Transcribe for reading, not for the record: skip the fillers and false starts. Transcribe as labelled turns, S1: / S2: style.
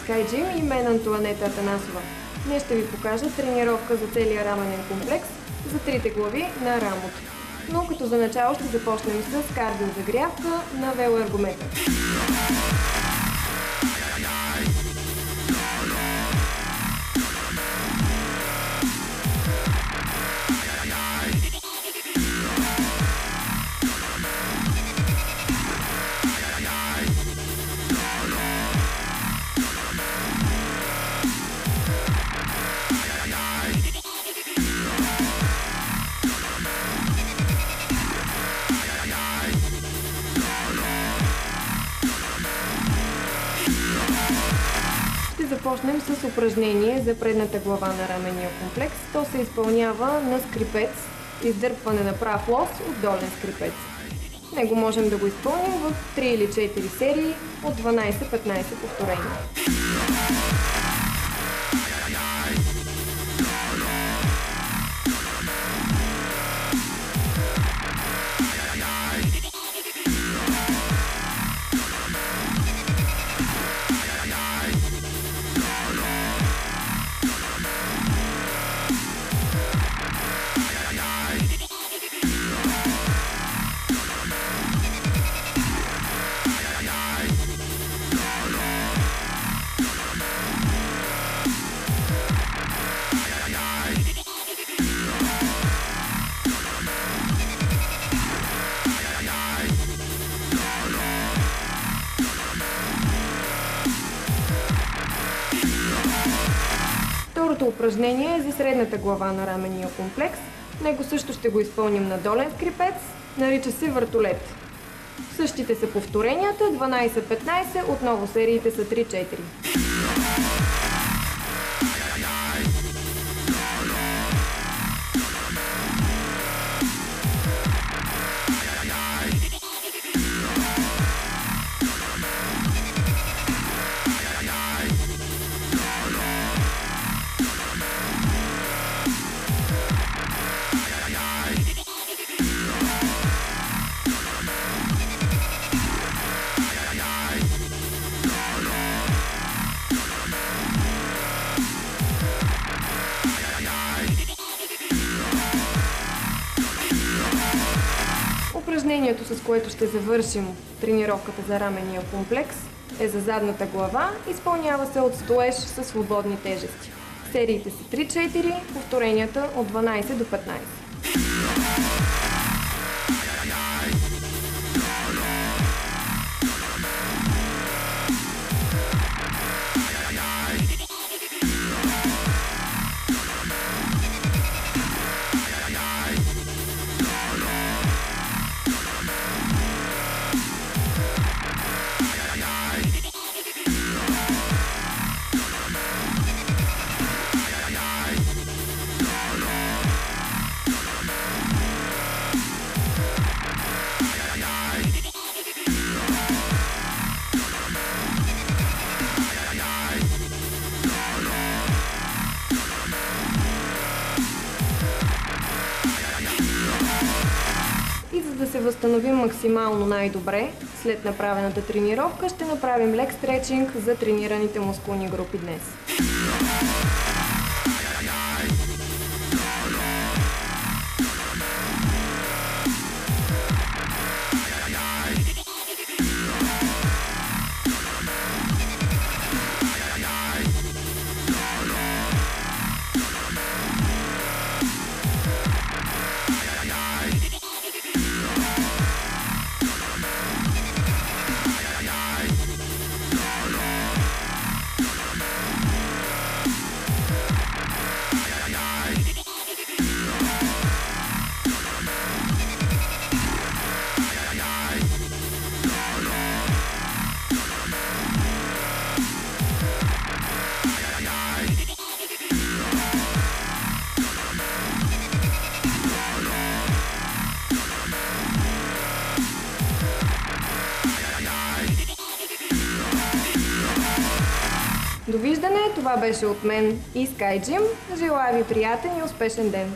S1: Sky Gym и мен Антоанета Атанасова. Днес ще ви покажа тренировка за целия раменен комплекс за трите глави на рамото. Но като за начало ще започнем с кардиозагрявка на велоергометър. Започнем с упражнение за предната глава на раменния комплекс. То се изпълнява на скрипец, издърпване на прав лоз от долен скрипец. Него можем да го изпълним в 3 или 4 серии от 12-15 повторения. Второто упражнение е за средната глава на раменния комплекс. Него също ще го изпълним на долен скрипец, нарича се въртолет. Същите са повторенията, 12-15, отново сериите са 3-4. Упражнението, с което ще завършим тренировката за раменния комплекс, е за задната глава. Изпълнява се от стоеж със свободни тежести. Сериите са 3-4, повторенията от 12 до 15. И за да се възстановим максимално най-добре, след направената тренировка ще направим лек стретчинг за тренираните мускулни групи днес. Довиждане, това беше от мен и Sky Gym. Желая ви приятен и успешен ден!